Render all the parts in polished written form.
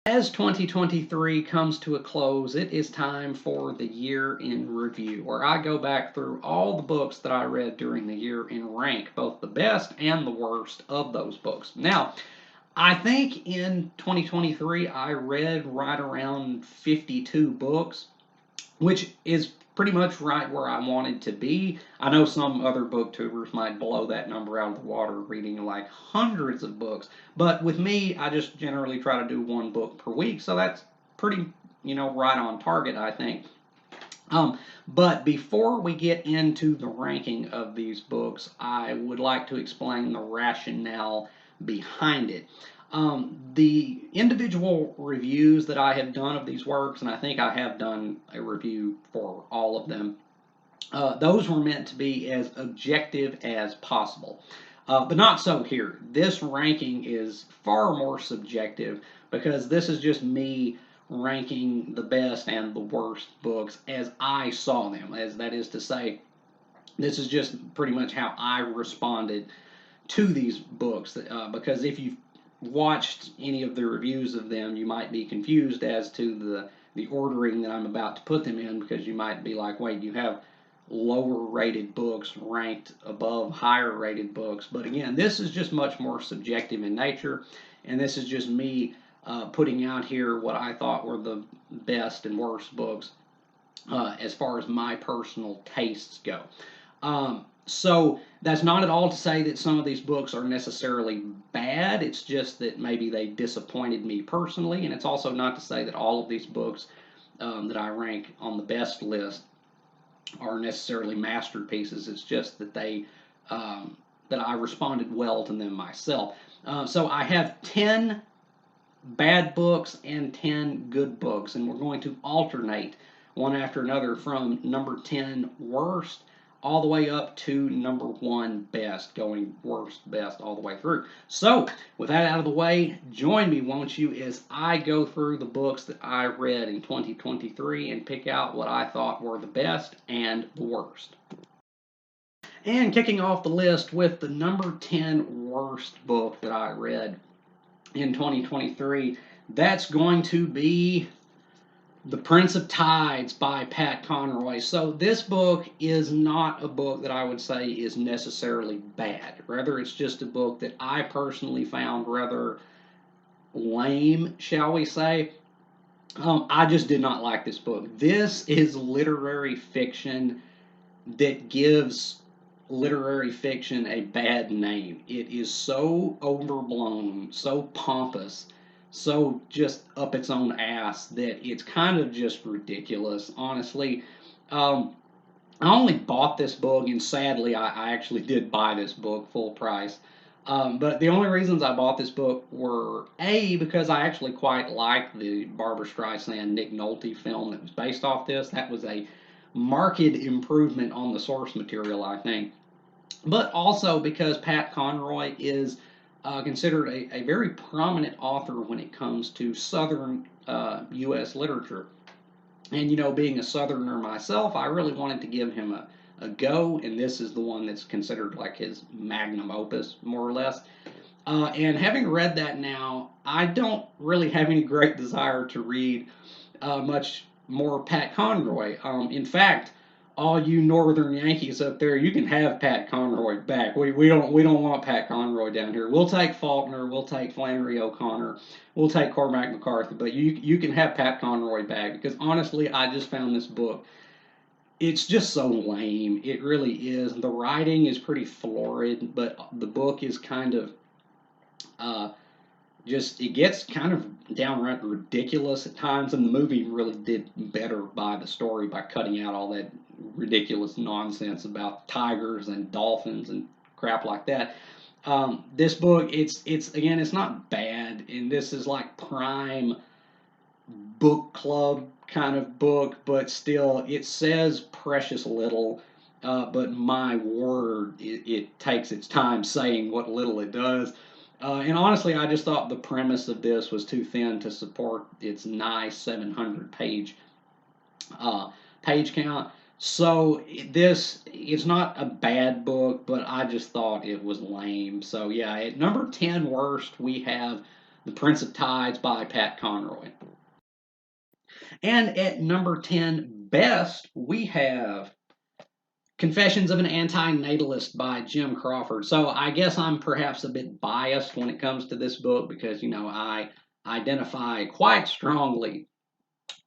As 2023 comes to a close, it is time for the year in review, where I go back through all the books that I read during the year and rank both the best and the worst of those books. Now, I think in 2023 I read right around 52 books, which is pretty much right where I wanted to be. I know some other booktubers might blow that number out of the water, reading like hundreds of books. But with me, I just generally try to do one book per week, so that's pretty, right on target, I think. Um, but before we get into the ranking of these books, I would like to explain the rationale behind it. The individual reviews that I have done of these works, and I think I have done a review for all of them, those were meant to be as objective as possible. But not so here. This ranking is far more subjective because this is just me ranking the best and the worst books as I saw them. As that is to say, this is just pretty much how I responded to these books. Because if you've watched any of the reviews of them, you might be confused as to the ordering that I'm about to put them in, because you might be like, wait, you have lower rated books ranked above higher rated books. But again, this is just much more subjective in nature, and this is just me putting out here what I thought were the best and worst books as far as my personal tastes go. So that's not at all to say that some of these books are necessarily bad. It's just that maybe they disappointed me personally, and it's also not to say that all of these books that I rank on the best list are necessarily masterpieces. It's just that that I responded well to them myself. So I have 10 bad books and 10 good books, and we're going to alternate one after another from number 10 worst all the way up to number 1 best, going worst, best, all the way through. So, with that out of the way, join me, won't you, as I go through the books that I read in 2023 and pick out what I thought were the best and the worst. And kicking off the list with the number 10 worst book that I read in 2023, that's going to be The Prince of Tides by Pat Conroy. So this book is not a book that I would say is necessarily bad. Rather, it's just a book that I personally found rather lame, shall we say. I just did not like this book. This is literary fiction that gives literary fiction a bad name. It is so overblown, so pompous, so just up its own ass that it's kind of just ridiculous, honestly. I only bought this book, and sadly, I actually did buy this book full price. But the only reasons I bought this book were A, because I actually quite liked the Barbra Streisand Nick Nolte film that was based off this. That was a marked improvement on the source material, I think. But also because Pat Conroy is considered a very prominent author when it comes to Southern U.S. literature. And, being a Southerner myself, I really wanted to give him a go, and this is the one that's considered like his magnum opus, more or less. And having read that now, I don't really have any great desire to read much more Pat Conroy. In fact, all you Northern Yankees up there, you can have Pat Conroy back. We don't want Pat Conroy down here. We'll take Faulkner, we'll take Flannery O'Connor, we'll take Cormac McCarthy, but you can have Pat Conroy back, because honestly, I just found this book, it's just so lame. It really is. The writing is pretty florid, but the book is kind of uh, just, it gets kind of downright ridiculous at times, and the movie really did better by the story by cutting out all that ridiculous nonsense about tigers and dolphins and crap like that. This book, it's again, it's not bad, and this is like prime book club kind of book, but still, it says precious little. But my word, it takes its time saying what little it does. And honestly, I just thought the premise of this was too thin to support its nice 700 uh, page count. So it's not a bad book, but I just thought it was lame. So yeah, at number 10 worst, we have The Prince of Tides by Pat Conroy. And at number 10, best, we have Confessions of an Anti-Natalist by Jim Crawford. So I guess I'm perhaps a bit biased when it comes to this book because, I identify quite strongly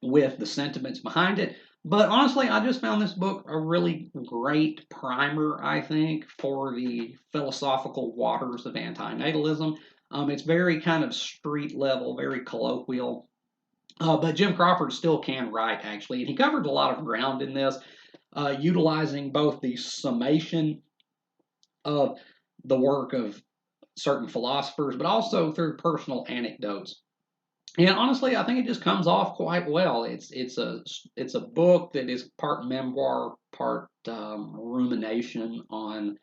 with the sentiments behind it. But honestly, I just found this book a really great primer, I think, for the philosophical waters of antinatalism. It's very kind of street level, very colloquial. But Jim Crawford still can write, actually, and he covered a lot of ground in this, utilizing both the summation of the work of certain philosophers, but also through personal anecdotes. And honestly, I think it just comes off quite well. It's a book that is part memoir, part rumination on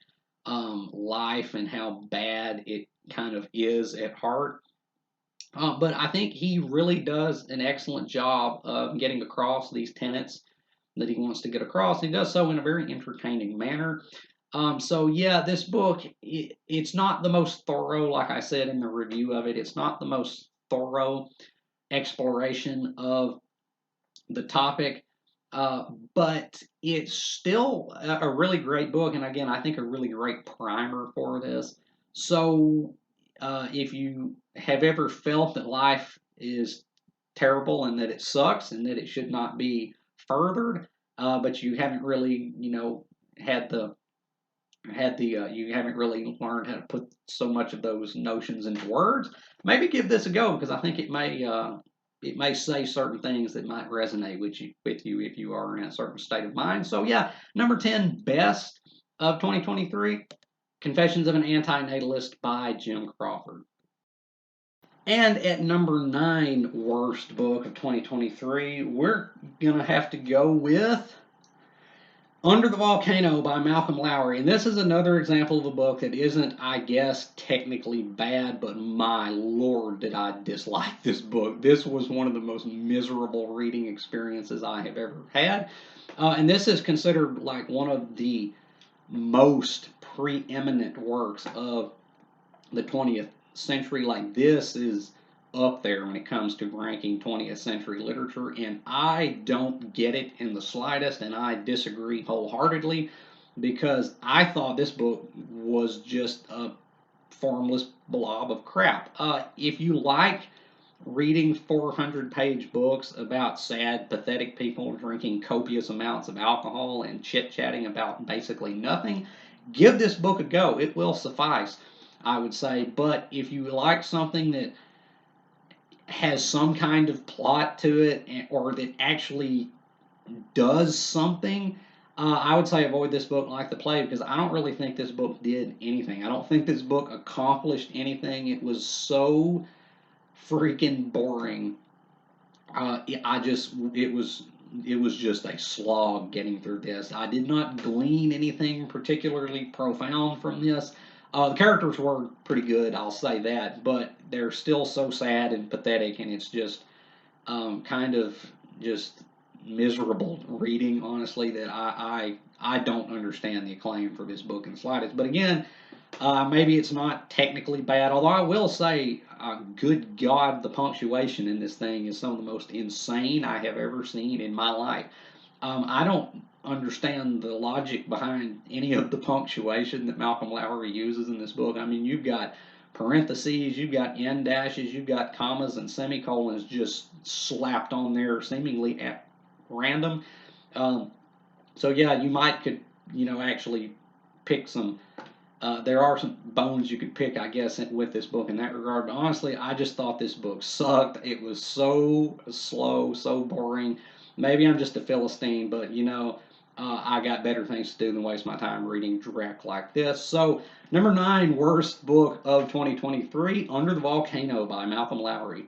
life and how bad it kind of is at heart. But I think he really does an excellent job of getting across these tenets that he wants to get across. He does so in a very entertaining manner. So yeah, this book, it's not the most thorough, like I said in the review of it. It's not the most thorough exploration of the topic, but it's still a really great book, and again, I think a really great primer for this. So, if you have ever felt that life is terrible and that it sucks and that it should not be furthered, but you haven't really, had the you haven't really learned how to put so much of those notions into words, maybe give this a go because I think it may say certain things that might resonate with you if you are in a certain state of mind. So yeah, number 10 best of 2023, Confessions of an Anti-Natalist by Jim Crawford. And at number 9 worst book of 2023, we're gonna have to go with Under the Volcano by Malcolm Lowry. And this is another example of a book that isn't, I guess, technically bad, but my lord, did I dislike this book. This was one of the most miserable reading experiences I have ever had. And this is considered like one of the most preeminent works of the 20th century. Like, this is up there when it comes to ranking 20th century literature, and I don't get it in the slightest, and I disagree wholeheartedly because I thought this book was just a formless blob of crap. If you like reading 400-page books about sad, pathetic people drinking copious amounts of alcohol and chit-chatting about basically nothing, give this book a go. It will suffice, I would say. But if you like something that has some kind of plot to it or that actually does something, I would say avoid this book like the plague because I don't really think this book did anything. I don't think this book accomplished anything. It was so freaking boring. It was just a slog getting through this. I did not glean anything particularly profound from this. The characters were pretty good, I'll say that, but they're still so sad and pathetic, and it's just kind of just miserable reading, honestly, that I don't understand the acclaim for this book in the slightest. But again, maybe it's not technically bad, although I will say, good God, the punctuation in this thing is some of the most insane I have ever seen in my life. I don't understand the logic behind any of the punctuation that Malcolm Lowry uses in this book. I mean, you've got parentheses, you've got end dashes, you've got commas and semicolons just slapped on there seemingly at random. So yeah, you could actually pick some. There are some bones you could pick, I guess, with this book in that regard. But honestly, I just thought this book sucked. It was so slow, so boring. Maybe I'm just a Philistine, but I got better things to do than waste my time reading dreck like this. So, number 9 worst book of 2023, Under the Volcano by Malcolm Lowry.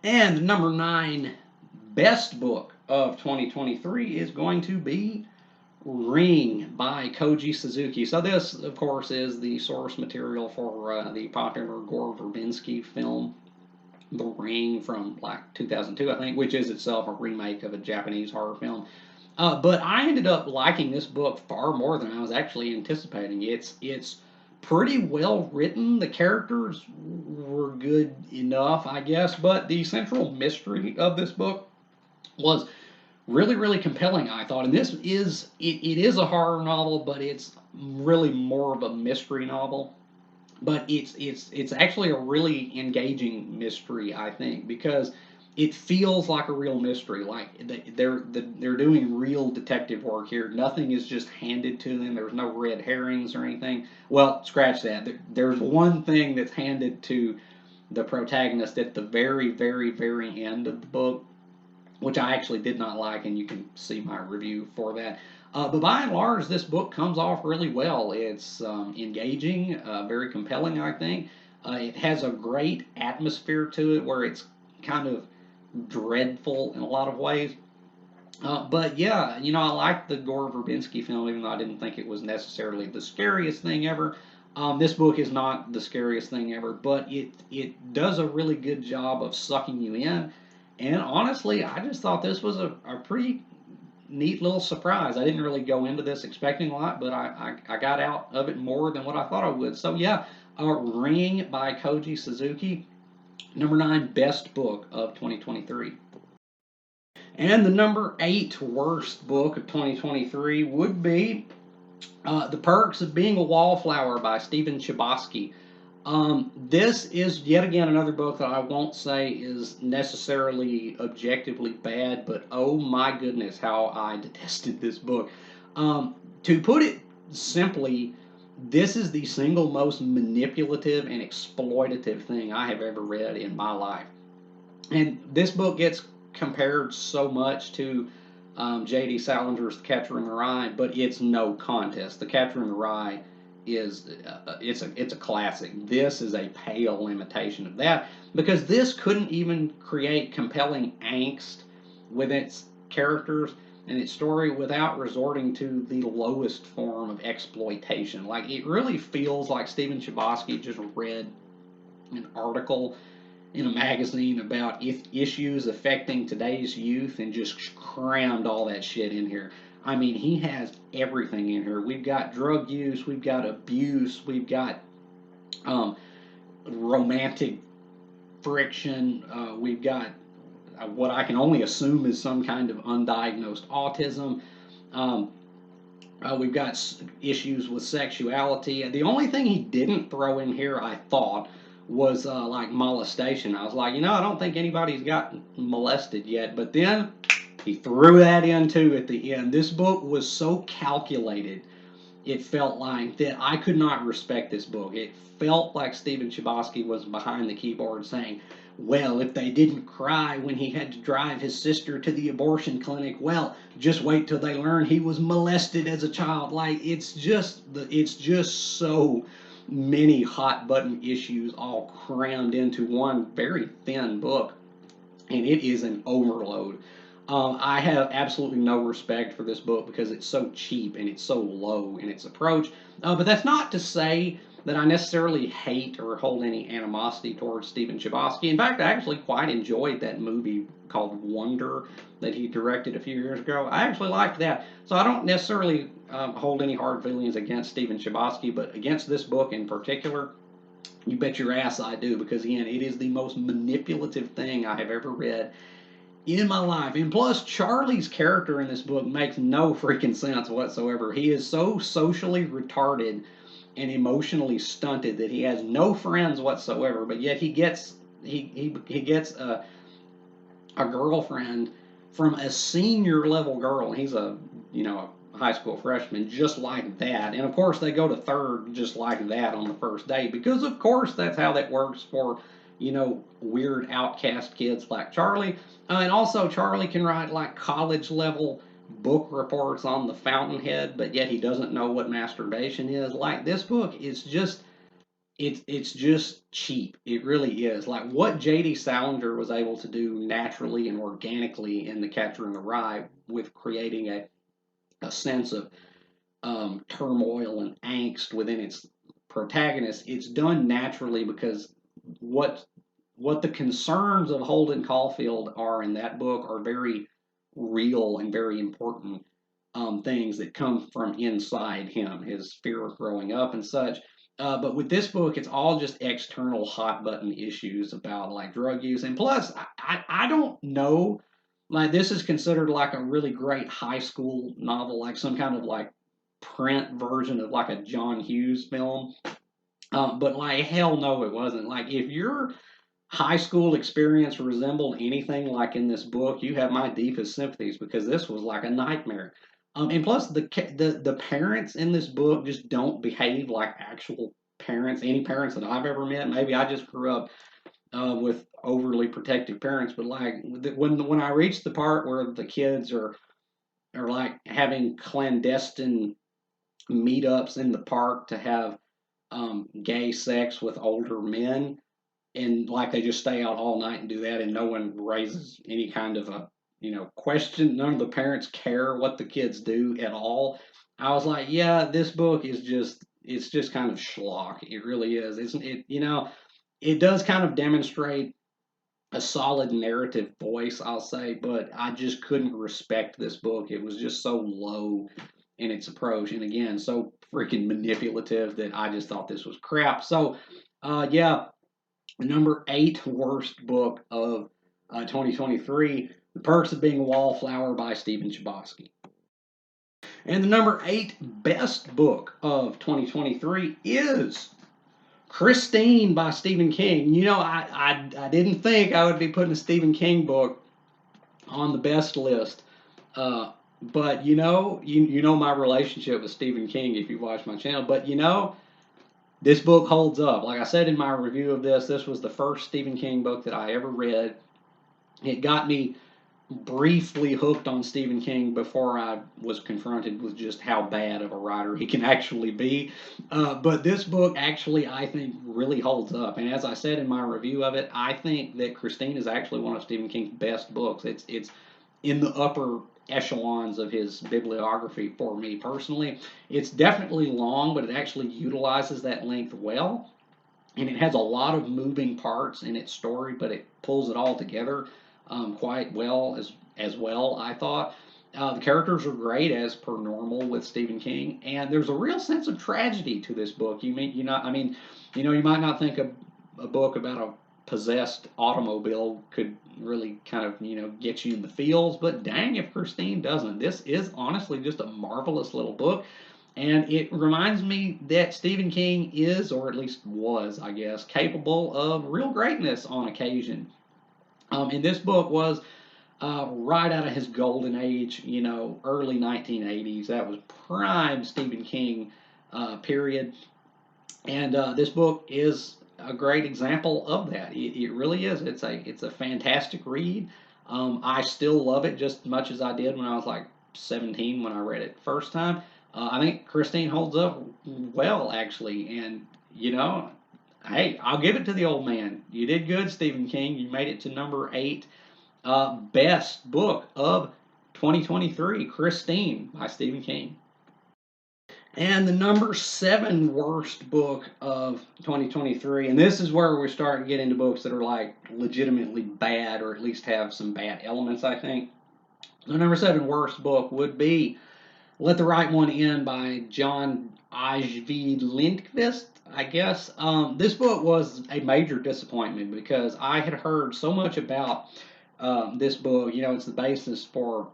And number 9 best book of 2023 is going to be Ring by Koji Suzuki. So this, of course, is the source material for the popular Gore Verbinski film, The Ring, from like 2002, I think, which is itself a remake of a Japanese horror film. But I ended up liking this book far more than I was actually anticipating. It's pretty well written. The characters were good enough, I guess, but the central mystery of this book was really, really compelling, I thought. And this is it is a horror novel, but it's really more of a mystery novel. But it's actually a really engaging mystery, I think, because it feels like a real mystery. Like they're doing real detective work here. Nothing is just handed to them. There's no red herrings or anything. Well, scratch that. There's one thing that's handed to the protagonist at the very, very, very end of the book, which I actually did not like, and you can see my review for that. But by and large, this book comes off really well. It's engaging, very compelling, I think. It has a great atmosphere to it where it's kind of dreadful in a lot of ways. But yeah, I like the Gore Verbinski film, even though I didn't think it was necessarily the scariest thing ever. This book is not the scariest thing ever, but it does a really good job of sucking you in. And honestly, I just thought this was a pretty neat little surprise. I didn't really go into this expecting a lot, but I got out of it more than what I thought I would. So yeah, Ring by Koji Suzuki, number 9 best book of 2023. And the number 8 worst book of 2023 would be The Perks of Being a Wallflower by Stephen Chbosky. This is yet again another book that I won't say is necessarily objectively bad, but oh my goodness, how I detested this book. To put it simply, this is the single most manipulative and exploitative thing I have ever read in my life. And this book gets compared so much to J.D. Salinger's The Catcher in the Rye, but it's no contest. The Catcher in the Rye is it's a classic. This is a pale imitation of that because this couldn't even create compelling angst with its characters and its story without resorting to the lowest form of exploitation. Like it really feels like Stephen Chbosky just read an article in a magazine about issues affecting today's youth and just crammed all that shit in here. I mean, he has everything in here. We've got drug use, we've got abuse, we've got um, romantic friction, we've got what I can only assume is some kind of undiagnosed autism. Um, we've got issues with sexuality. The only thing he didn't throw in here, I thought, was like molestation. I was like, I don't think anybody's gotten molested yet. But then he threw that in too at the end. This book was so calculated. It felt like that I could not respect this book. It felt like Stephen Chbosky was behind the keyboard saying, well, if they didn't cry when he had to drive his sister to the abortion clinic, well, just wait till they learn he was molested as a child. Like it's just so many hot button issues all crammed into one very thin book, and it is an overload. I have absolutely no respect for this book because it's so cheap and it's so low in its approach. But that's not to say that I necessarily hate or hold any animosity towards Stephen Chbosky. In fact, I actually quite enjoyed that movie called Wonder that he directed a few years ago. I actually liked that. So I don't necessarily hold any hard feelings against Stephen Chbosky, but against this book in particular, you bet your ass I do, because again, it is the most manipulative thing I have ever read in my life. And plus, Charlie's character in this book makes no freaking sense whatsoever. He is so socially retarded and emotionally stunted that he has no friends whatsoever. But yet he gets a girlfriend from a senior level girl. He's a high school freshman just like that. And of course they go to third just like that on the first date because of course that's how that works for weird outcast kids like Charlie. And also Charlie can write like college level book reports on the Fountainhead, but yet he doesn't know what masturbation is. Like this book is just it's just cheap. It really is. Like what J.D. Salinger was able to do naturally and organically in The Catcher in the Rye with creating a sense of turmoil and angst within its protagonist, it's done naturally because what what the concerns of Holden Caulfield are in that book are very real and very important things that come from inside him, his fear of growing up and such. But with this book, it's all just external hot button issues about like drug use, and plus, I don't know, like this is considered like a really great high school novel, like some kind of like print version of like a John Hughes film. But like hell no, it wasn't. Like if your high school experience resembled anything like in this book, you have my deepest sympathies because this was like a nightmare. And plus, the parents in this book just don't behave like actual parents. Any parents that I've ever met, maybe I just grew up with overly protective parents, but like when I reached the part where the kids are like having clandestine meetups in the park to have gay sex with older men, and like they just stay out all night and do that, and no one raises any kind of a question. None of the parents care what the kids do at all. I was like, yeah, this book is just it's just kind of schlock. It really is. It it does kind of demonstrate a solid narrative voice, I'll say, but I just couldn't respect this book. It was just so low in its approach, and again, so freaking manipulative that I just thought this was crap. So, yeah, the number 8 worst book of 2023, The Perks of Being a Wallflower by Stephen Chbosky. And the number 8 best book of 2023 is Christine by Stephen King. I didn't think I would be putting a Stephen King book on the best list. But you know my relationship with Stephen King if you watch my channel. But this book holds up. Like I said in my review of this was the first Stephen King book that I ever read. It got me briefly hooked on Stephen King before I was confronted with just how bad of a writer he can actually be. But this book actually, I think, really holds up. And as I said in my review of it, I think that Christine is actually one of Stephen King's best books. It's in the upper echelons of his bibliography for me personally. It's definitely long, but it actually utilizes that length well. And it has a lot of moving parts in its story, but it pulls it all together quite well as well. I thought the characters are great as per normal with Stephen King, and there's a real sense of tragedy to this book. You might not think a book about a possessed automobile could really kind of get you in the feels, but dang if Christine doesn't. This is honestly just a marvelous little book. And it reminds me that Stephen King is, or at least was, I guess, capable of real greatness on occasion. And this book was right out of his golden age, early 1980s. That was prime Stephen King period. And this book is a great example of that. It really is. It's a fantastic read. I still love it just as much as I did when I was like 17 when I read it first time. I think Christine holds up well, actually. And, hey, I'll give it to the old man. You did good, Stephen King. You made it to number 8. Best book of 2023, Christine by Stephen King. And the number 7 worst book of 2023, and this is where we're starting to get into books that are like legitimately bad or at least have some bad elements, I think. The number 7 worst book would be Let the Right One In by John Ajvid Lindqvist, I guess. This book was a major disappointment because I had heard so much about this book. It's the basis for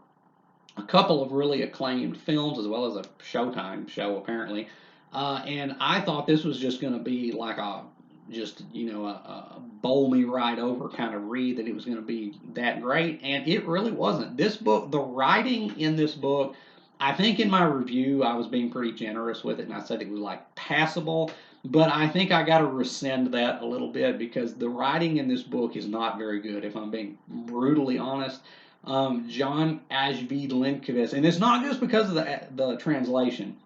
a couple of really acclaimed films as well as a Showtime show, apparently. And I thought this was just going to be like a bowl me right over kind of read, that it was going to be that great, and it really wasn't. This book, the writing in this book, I think in my review I was being pretty generous with it, and I said it was like passable, but I think I got to rescind that a little bit because the writing in this book is not very good, if I'm being brutally honest. John Ajvid Lindqvist, and it's not just because of the translation.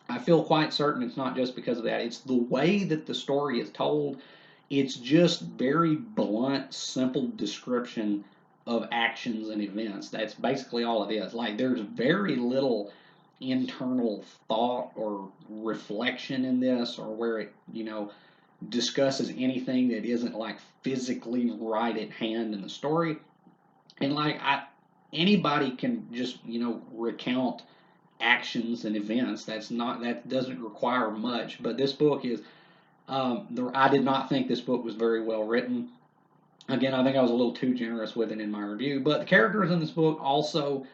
I feel quite certain it's not just because of that. It's the way that the story is told. It's just very blunt, simple description of actions and events. That's basically all it is. Like there's very little internal thought or reflection in this, or where it, discusses anything that isn't like physically right at hand in the story. And like anybody can just recount actions and events. That doesn't require much. But this book is. I did not think this book was very well written. Again, I think I was a little too generous with it in my review. But the characters in this book also,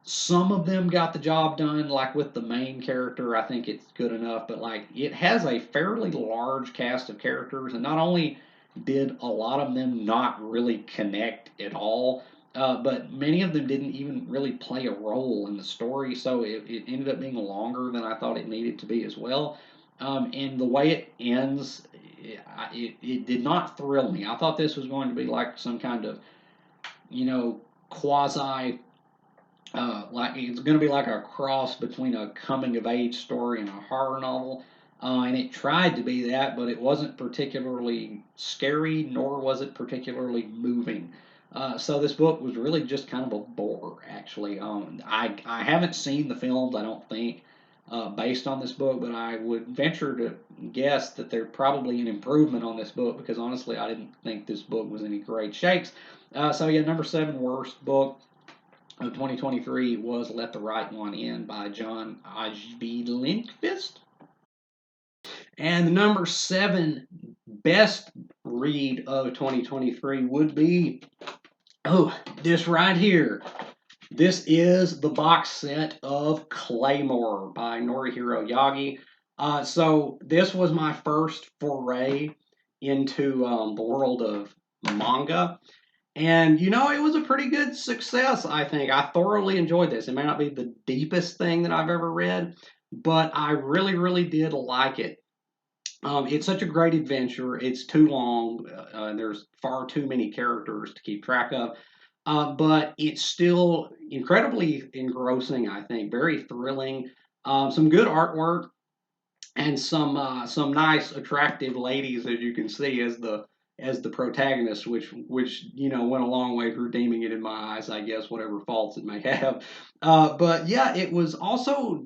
some of them got the job done. Like with the main character, I think it's good enough. But like it has a fairly large cast of characters, and not only did a lot of them not really connect at all, but many of them didn't even really play a role in the story. So it ended up being longer than I thought it needed to be as well. And the way it ends, it did not thrill me. I thought this was going to be like some kind of, quasi, like it's going to be like a cross between a coming of age story and a horror novel. And it tried to be that, but it wasn't particularly scary, nor was it particularly moving. So this book was really just kind of a bore, actually. I haven't seen the films, I don't think, based on this book, but I would venture to guess that they're probably an improvement on this book because honestly, I didn't think this book was any great shakes. So yeah, number 7 worst book of 2023 was Let the Right One In by John Ajvi Lindqvist. And the number 7 best read of 2023 would be, this right here. This is the box set of Claymore by Norihiro Yagi. So this was my first foray into the world of manga. And, it was a pretty good success, I think. I thoroughly enjoyed this. It may not be the deepest thing that I've ever read, but I really, really did like it. It's such a great adventure. It's too long. There's far too many characters to keep track of. But it's still incredibly engrossing, I think. Very thrilling. Some good artwork and some nice, attractive ladies, as you can see, as the protagonist, which went a long way to redeeming it in my eyes, I guess, whatever faults it may have. But yeah, it was also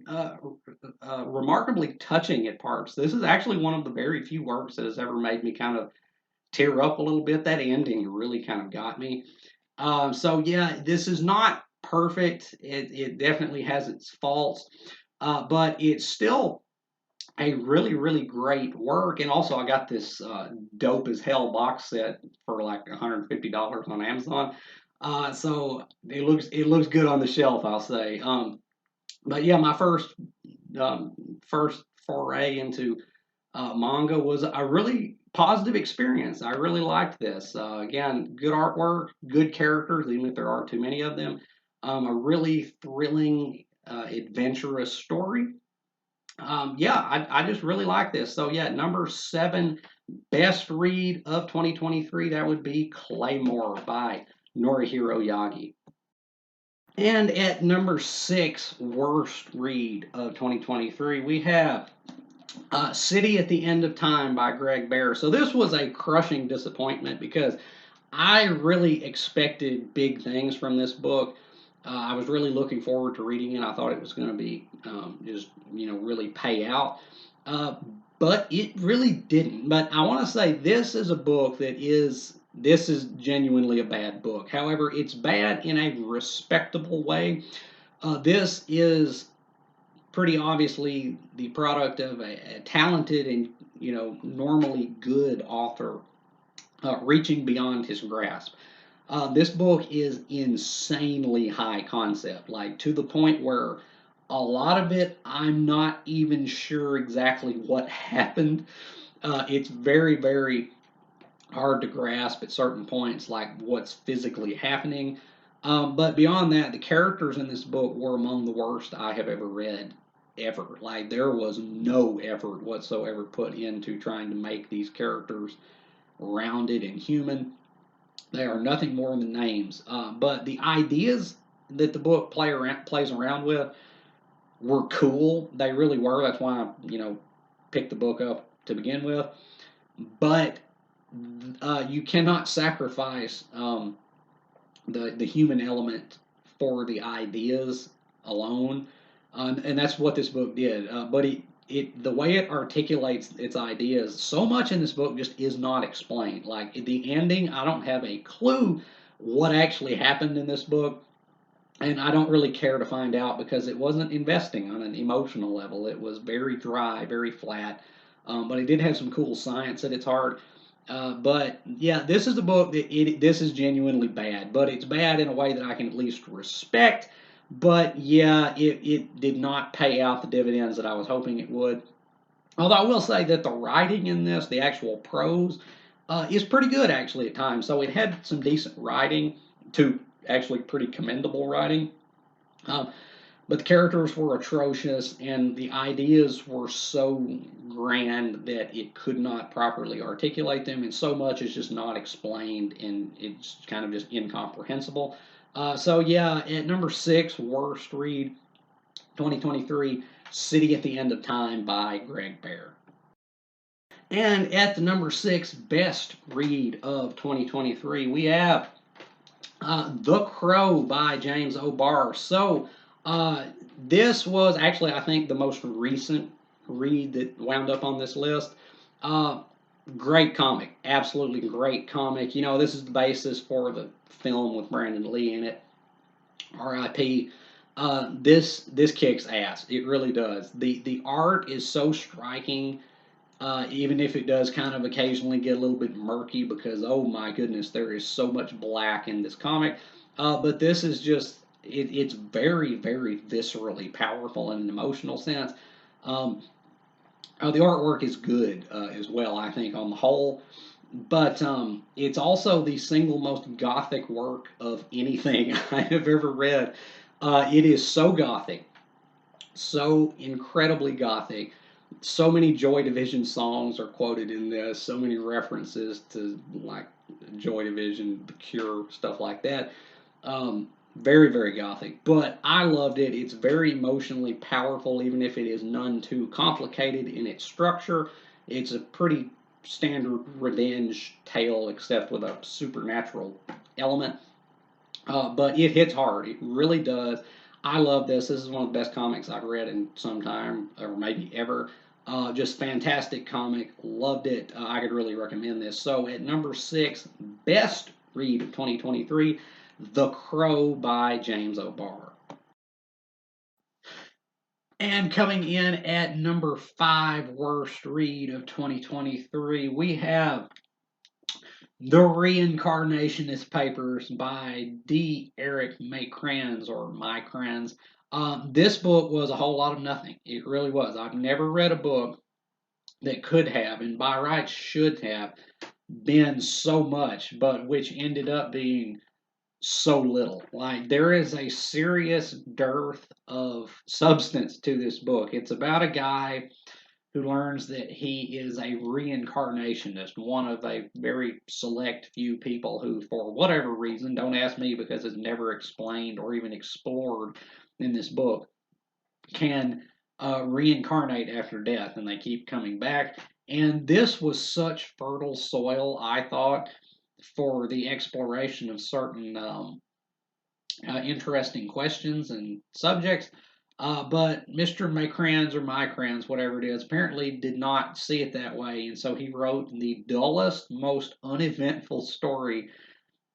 remarkably touching at parts. This is actually one of the very few works that has ever made me kind of tear up a little bit. That ending really kind of got me. So yeah, this is not perfect. It definitely has its faults, but it's still a really, really great work. And also, I got this dope as hell box set for like $150 on Amazon. So it looks good on the shelf, I'll say. But yeah, my first foray into manga was a really positive experience. I really liked this. Again, good artwork, good characters, even if there are too many of them. A really thrilling, adventurous story. Yeah, I just really like this. So yeah, number 7 best read of 2023, that would be Claymore by Norihiro Yagi. And at number 6 worst read of 2023, we have City at the End of Time by Greg Bear. So this was a crushing disappointment because I really expected big things from this book. I was really looking forward to reading it. I thought it was going to be just really pay out, but it really didn't. But I want to say this is a book this is genuinely a bad book. However, it's bad in a respectable way. This is pretty obviously the product of a talented and normally good author reaching beyond his grasp. This book is insanely high concept, like to the point where a lot of it I'm not even sure exactly what happened. It's very, very hard to grasp at certain points, like what's physically happening. But beyond that, the characters in this book were among the worst I have ever read, ever. Like there was no effort whatsoever put into trying to make these characters rounded and human. They are nothing more than names. But the ideas that the book plays around with were cool. They really were. That's why I, picked the book up to begin with. But you cannot sacrifice the human element for the ideas alone, and that's what this book did. But the way it articulates its ideas, so much in this book just is not explained. Like the ending, I don't have a clue what actually happened in this book. And I don't really care to find out because it wasn't investing on an emotional level. It was very dry, very flat. But it did have some cool science at its heart. But yeah, this is a book that this is genuinely bad, but it's bad in a way that I can at least respect. But yeah, it did not pay out the dividends that I was hoping it would. Although I will say that the writing in this, the actual prose, is pretty good actually at times. So it had some decent writing to actually pretty commendable writing. Um, but the characters were atrocious, and the ideas were so grand that it could not properly articulate them, and so much is just not explained, and it's kind of just incomprehensible. So yeah, at number 6, worst read 2023, City at the End of Time by Greg Bear. And at the number 6 best read of 2023, we have The Crow by James O'Barr. So, this was actually, I think, the most recent read that wound up on this list. Uh, Great comic, absolutely great comic. You know, this is the basis for the film with Brandon Lee in it. R.I.P. This kicks ass. It really does. The art is so striking, even if it does kind of occasionally get a little bit murky because, oh my goodness, there is so much black in this comic. But this is just, it's very, very viscerally powerful in an emotional sense. Um, the artwork is good as well, I think, on the whole. But it's also the single most gothic work of anything I have ever read. It is so gothic, so incredibly gothic. So many Joy Division songs are quoted in this. So many references to like Joy Division, The Cure, stuff like that. Very, very gothic, but I loved it. It's very emotionally powerful, even if it is none too complicated in its structure. It's a pretty standard revenge tale, except with a supernatural element. But it hits hard. It really does. I love this. This is one of the best comics I've read in some time, or maybe ever. Just fantastic comic. Loved it. I could really recommend this. So at number 6, best read of 2023, The Crow by James O'Barr. And coming in at number 5, worst read of 2023, we have The Reincarnationist Papers by D. Eric Makrans or Mykrans. This book was a whole lot of nothing. It really was. I've never read a book that could have, and by rights should have, been so much, but which ended up being so little. Like, there is a serious dearth of substance to this book. It's about a guy who learns that he is a reincarnationist, one of a very select few people who, for whatever reason, don't ask me because it's never explained or even explored in this book, can reincarnate after death, and they keep coming back. And this was such fertile soil, I thought, for the exploration of certain interesting questions and subjects. But Mr. Makrans or Mykrans, whatever it is, apparently did not see it that way, and so he wrote the dullest, most uneventful story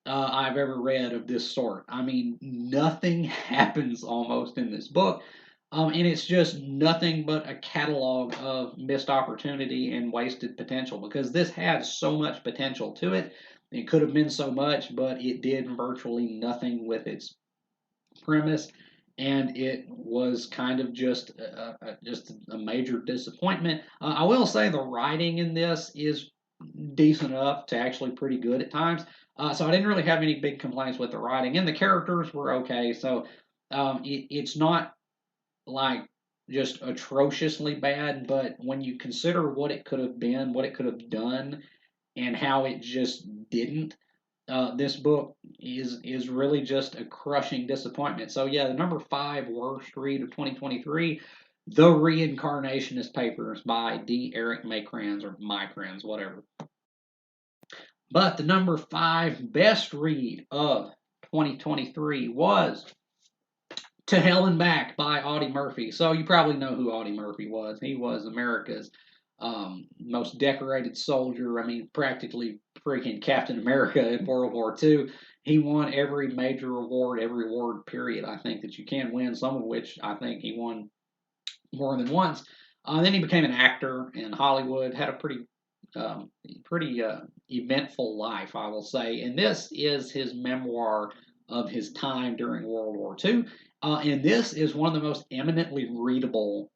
I've ever read of this sort. I mean, nothing happens almost in this book, and it's just nothing but a catalog of missed opportunity and wasted potential because this had so much potential to it. It could have been so much, but it did virtually nothing with its premise, and it was kind of just a major disappointment. I will say the writing in this is decent enough to actually pretty good at times. So I didn't really have any big complaints with the writing, and the characters were okay. So it's not like just atrociously bad, but when you consider what it could have been, what it could have done, and how it just didn't, this book is really just a crushing disappointment. So yeah, the number 5 worst read of 2023, The Reincarnationist Papers by D. Eric Makrans or Mykrans, whatever. But the number 5 best read of 2023 was To Hell and Back by Audie Murphy. So you probably know who Audie Murphy was. He was America's most decorated soldier. I mean, practically freaking Captain America in World War II. He won every major award, every award period I think that you can win, some of which I think he won more than once. Then he became an actor in Hollywood, had a pretty eventful life, I will say. And this is his memoir of his time during World War II. And this is one of the most eminently readable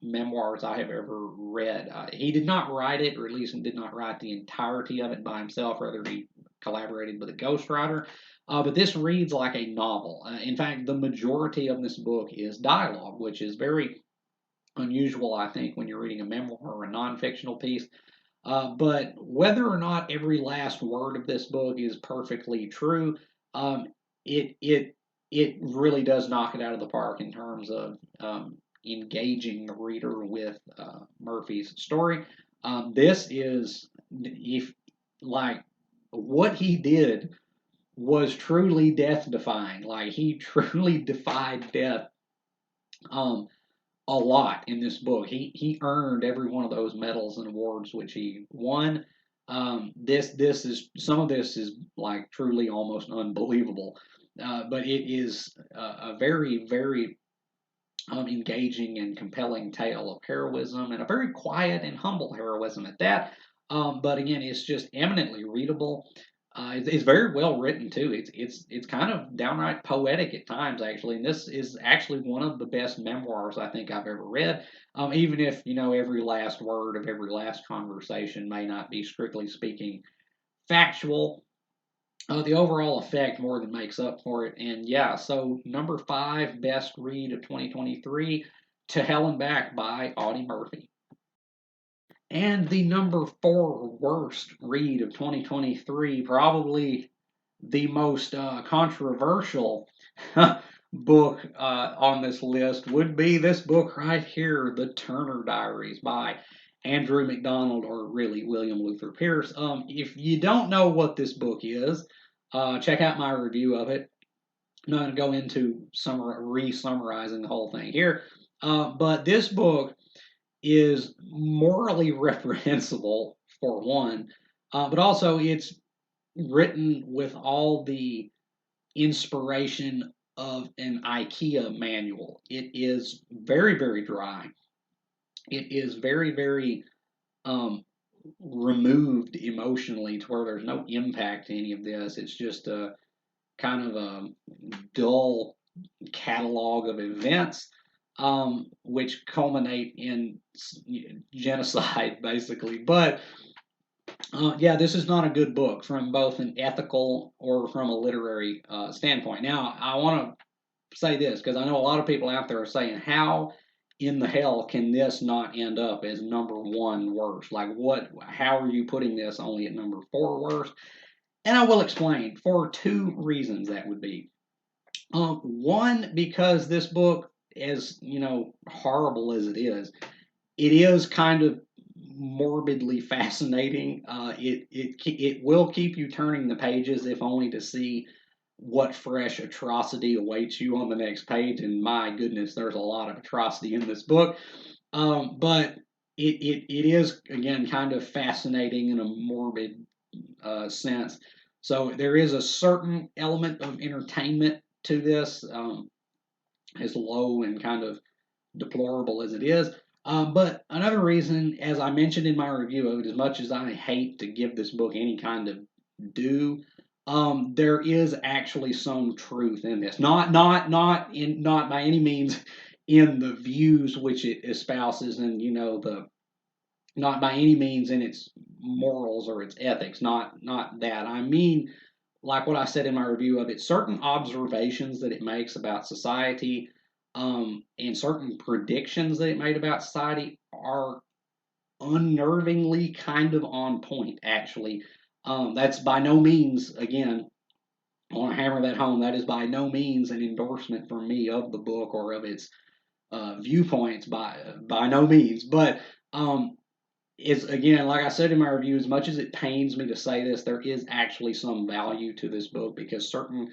memoirs I have ever read. He did not write it, or at least did not write the entirety of it by himself. Rather, he collaborated with a ghostwriter. But this reads like a novel. In fact, the majority of this book is dialogue, which is very unusual, I think, when you're reading a memoir or a non-fictional piece. But whether or not every last word of this book is perfectly true, um, it it it really does knock it out of the park in terms of engaging the reader with Murphy's story. This is, if like, what he did was truly death defying. Like, he truly defied death. Um, a lot in this book. He earned every one of those medals and awards which he won. This is, some of this is like truly almost unbelievable, but it is a very engaging and compelling tale of heroism, and a very quiet and humble heroism at that. But again, it's just eminently readable. It's very well written too. It's kind of downright poetic at times, actually. And this is actually one of the best memoirs I think I've ever read. Even if every last word of every last conversation may not be, strictly speaking, factual, the overall effect more than makes up for it. And yeah, so number 5 best read of 2023, To Hell and Back by Audie Murphy. And the number 4 worst read of 2023, probably the most controversial book on this list, would be this book right here, The Turner Diaries by Andrew MacDonald, or really William Luther Pierce. If you don't know what this book is, check out my review of it. I'm not going to go into re-summarizing the whole thing here, but this book is morally reprehensible, for one, but also it's written with all the inspiration of an IKEA manual. It is very dry. It is very um, removed emotionally, to where there's no impact to any of this. It's just a kind of a dull catalog of events, which culminate in genocide, basically. But yeah, this is not a good book from both an ethical or from a literary standpoint. Now, I want to say this, because I know a lot of people out there are saying, how in the hell can this not end up as number 1 worst? Like, what? How are you putting this only at number 4 worst? And I will explain for 2 reasons that would be. One, because this book, as horrible as it is kind of morbidly fascinating. It will keep you turning the pages, if only to see what fresh atrocity awaits you on the next page. And my goodness, there's a lot of atrocity in this book. But it is, again, kind of fascinating in a morbid sense. So there is a certain element of entertainment to this, as low and kind of deplorable as it is. But another reason, as I mentioned in my review of it, as much as I hate to give this book any kind of due, there is actually some truth in this. Not by any means in the views which it espouses, and the not by any means in its morals or its ethics. Not that. I mean, like what I said in my review of it, certain observations that it makes about society, and certain predictions that it made about society, are unnervingly kind of on point, actually. That's by no means, again, I want to hammer that home, that is by no means an endorsement from me of the book or of its viewpoints, by no means. But it's, again, like I said in my review, as much as it pains me to say this, there is actually some value to this book, because certain,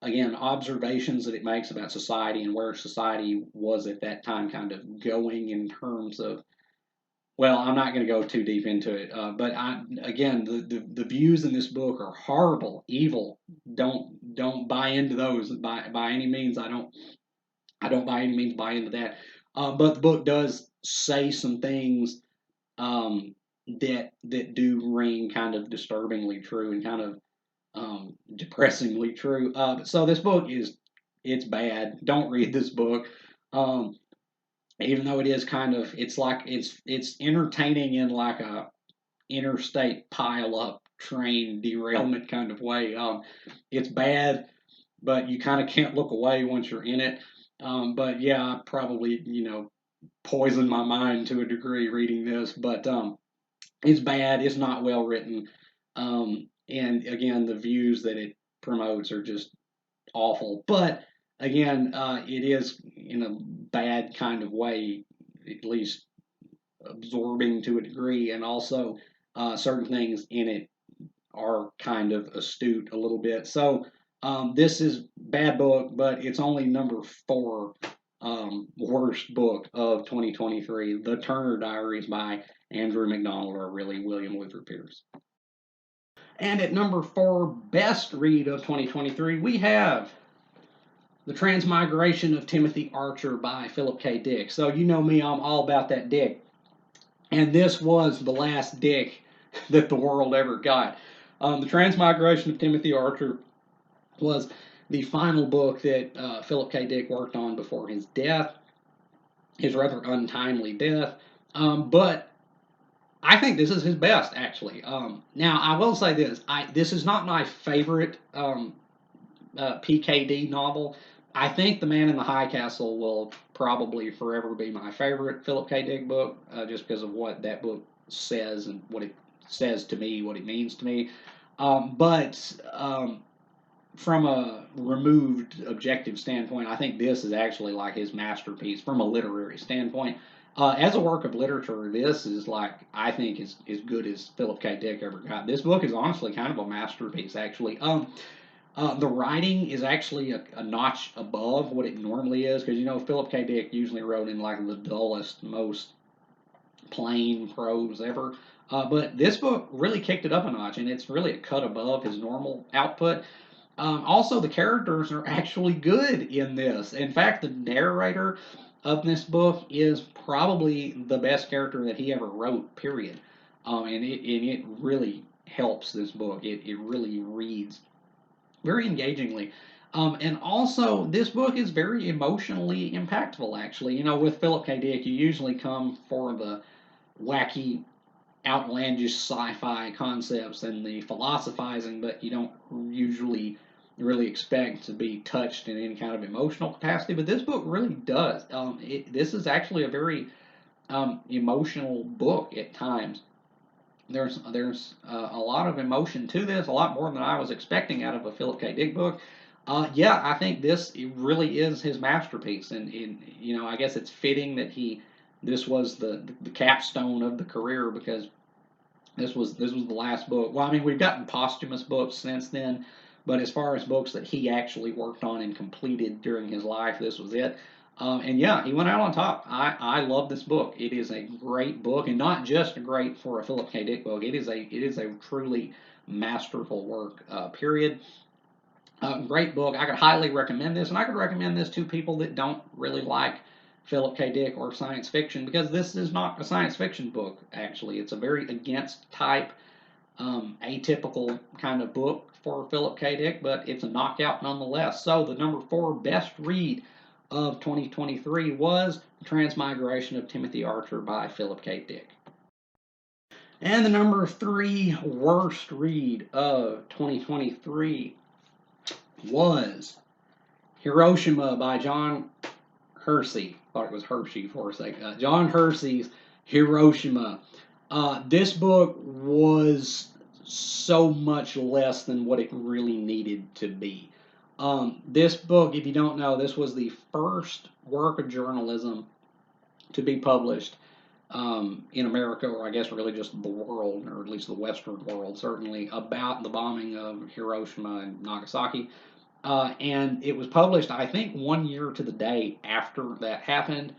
again, observations that it makes about society and where society was at that time kind of going in terms of well, I'm not going to go too deep into it, but again, the views in this book are horrible, evil. Don't buy into those by any means. I don't by any means buy into that. But the book does say some things that do ring kind of disturbingly true and kind of depressingly true. So this book it's bad. Don't read this book. Um, Even though it is kind of it's entertaining in like a interstate pile up train derailment kind of way. It's bad, but you kind of can't look away once you're in it. But yeah, I probably poisoned my mind to a degree reading this, but it's bad. It's not well written, and again, the views that it promotes are just awful. But again, it is in a bad kind of way, at least absorbing to a degree, and also certain things in it are kind of astute a little bit. So this is bad book, but it's only number 4 worst book of 2023. The Turner Diaries by Andrew MacDonald, or really William Luther Pierce. And at number 4 best read of 2023, we have The Transmigration of Timothy Archer by Philip K. Dick. So you know me, I'm all about that Dick. And this was the last Dick that the world ever got. The Transmigration of Timothy Archer was the final book that Philip K. Dick worked on before his death, his rather untimely death. But I think this is his best, actually. Now, I will say this: this is not my favorite PKD novel. I think The Man in the High Castle will probably forever be my favorite Philip K. Dick book, just because of what that book says and what it says to me, what it means to me. But from a removed objective standpoint, I think this is actually like his masterpiece from a literary standpoint. As a work of literature, this is like, I think, as good as Philip K. Dick ever got. This book is honestly kind of a masterpiece, actually. The writing is actually a notch above what it normally is, because Philip K. Dick usually wrote in like the dullest, most plain prose ever. But this book really kicked it up a notch, and it's really a cut above his normal output. Also, the characters are actually good in this. In fact, the narrator of this book is probably the best character that he ever wrote, period. And it really helps this book. It really reads very engagingly. And also, this book is very emotionally impactful, actually. With Philip K. Dick, you usually come for the wacky, outlandish sci fi concepts and the philosophizing, but you don't usually really expect to be touched in any kind of emotional capacity. But this book really does. This is actually a very emotional book at times. There's a lot of emotion to this, a lot more than I was expecting out of a Philip K. Dick book. Yeah, I think this really is his masterpiece, and I guess it's fitting that this was the capstone of the career, because this was the last book. Well, I mean, we've gotten posthumous books since then, but as far as books that he actually worked on and completed during his life, this was it. And yeah, he went out on top. I love this book. It is a great book, and not just great for a Philip K. Dick book. It is a truly masterful work. Period. Great book. I could highly recommend this, and I could recommend this to people that don't really like Philip K. Dick or science fiction, because this is not a science fiction book. Actually, it's a very against type, atypical kind of book for Philip K. Dick, but it's a knockout nonetheless. So the number 4 best read of 2023 was The Transmigration of Timothy Archer by Philip K. Dick. And the number 3 worst read of 2023 was Hiroshima by John Hersey. Thought it was Hershey for a second. John Hersey's Hiroshima. This book was so much less than what it really needed to be. This book, if you don't know, this was the first work of journalism to be published in America, or I guess really just the world, or at least the Western world, certainly, about the bombing of Hiroshima and Nagasaki. And it was published, I think, 1 year to the day after that happened.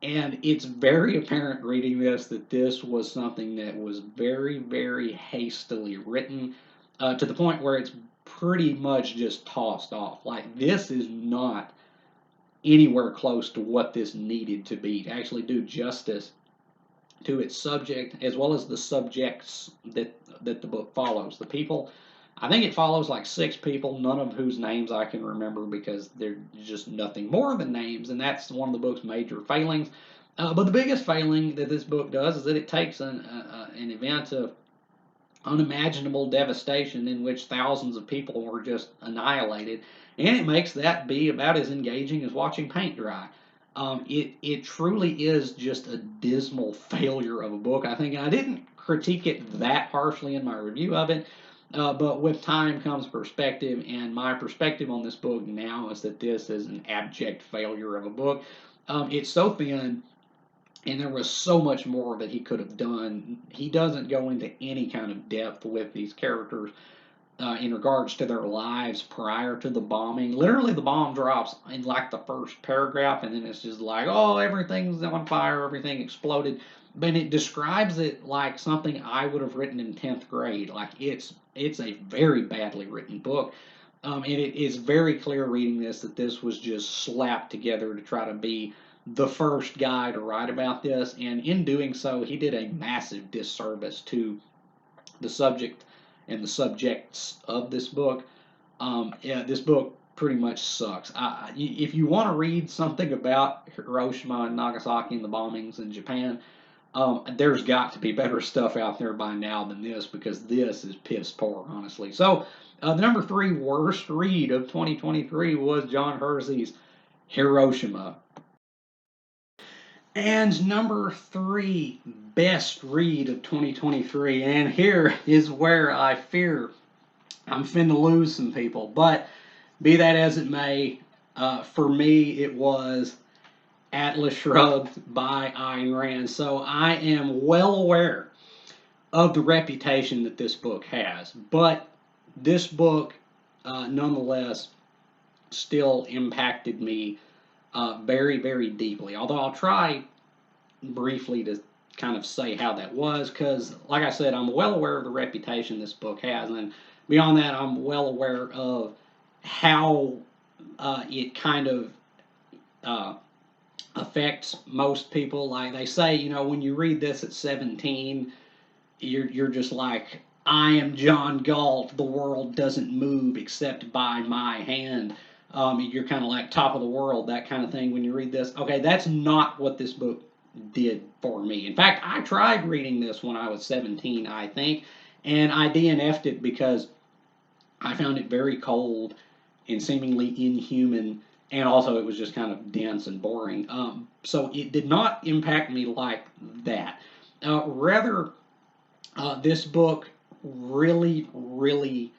And it's very apparent reading this that this was something that was very, very hastily written, to the point where it's pretty much just tossed off. Like, this is not anywhere close to what this needed to be to actually do justice to its subject as well as the subjects that the book follows. The people, I think it follows like 6 people, none of whose names I can remember because they're just nothing more than names, and that's one of the book's major failings. But the biggest failing that this book does is that it takes an event of unimaginable devastation in which thousands of people were just annihilated, and it makes that be about as engaging as watching paint dry. It truly is just a dismal failure of a book, I think, and I didn't critique it that harshly in my review of it, but with time comes perspective, and my perspective on this book now is that this is an abject failure of a book. It's so thin, and there was so much more that he could have done. He doesn't go into any kind of depth with these characters in regards to their lives prior to the bombing. Literally, the bomb drops in like the first paragraph, and then it's just like, oh, everything's on fire, everything exploded. But it describes it like something I would have written in 10th grade. Like, it's a very badly written book. And it is very clear reading this that this was just slapped together to try to be the first guy to write about this, and in doing so, he did a massive disservice to the subject and the subjects of this book. Yeah, this book pretty much sucks. If you want to read something about Hiroshima and Nagasaki and the bombings in Japan, there's got to be better stuff out there by now than this, because this is piss poor, honestly. So, the number 3 worst read of 2023 was John Hersey's Hiroshima. And number 3 best read of 2023, and here is where I fear I'm finna lose some people, but be that as it may, for me it was Atlas Shrugged by Ayn Rand. So I am well aware of the reputation that this book has, but this book nonetheless still impacted me very, very deeply. Although I'll try briefly to kind of say how that was, because, like I said, I'm well aware of the reputation this book has, and beyond that, I'm well aware of how it kind of affects most people. Like they say, when you read this at 17, you're just like, I am John Galt. The world doesn't move except by my hand. You're kind of like top of the world, that kind of thing when you read this. Okay, that's not what this book did for me. In fact, I tried reading this when I was 17, I think, and I DNF'd it because I found it very cold and seemingly inhuman, and also it was just kind of dense and boring. So it did not impact me like that. Rather, this book really, really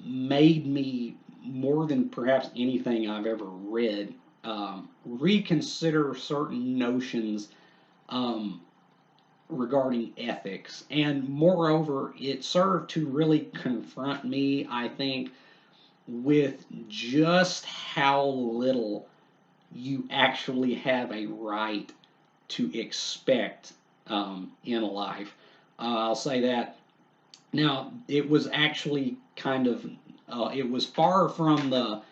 made me, more than perhaps anything I've ever read, reconsider certain notions regarding ethics. And moreover, it served to really confront me, I think, with just how little you actually have a right to expect in life. I'll say that. Now, it was actually kind of, it was far from the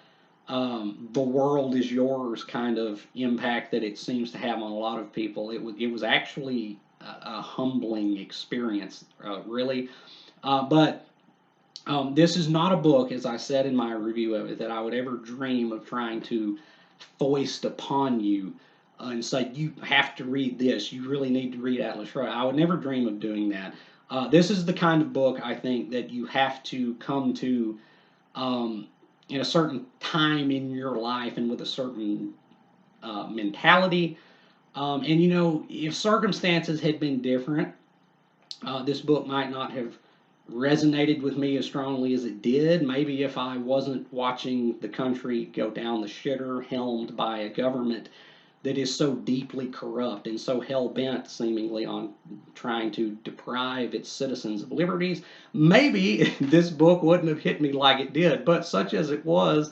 world is yours kind of impact that it seems to have on a lot of people. It was actually a humbling experience, really. But this is not a book, as I said in my review of it, that I would ever dream of trying to foist upon you and say, you have to read this. You really need to read Atlas Shrugged. I would never dream of doing that. This is the kind of book, I think, that you have to come to in a certain time in your life and with a certain mentality. And if circumstances had been different, this book might not have resonated with me as strongly as it did. Maybe if I wasn't watching the country go down the shitter, helmed by a government that is so deeply corrupt and so hell-bent, seemingly, on trying to deprive its citizens of liberties, maybe this book wouldn't have hit me like it did. But such as it was,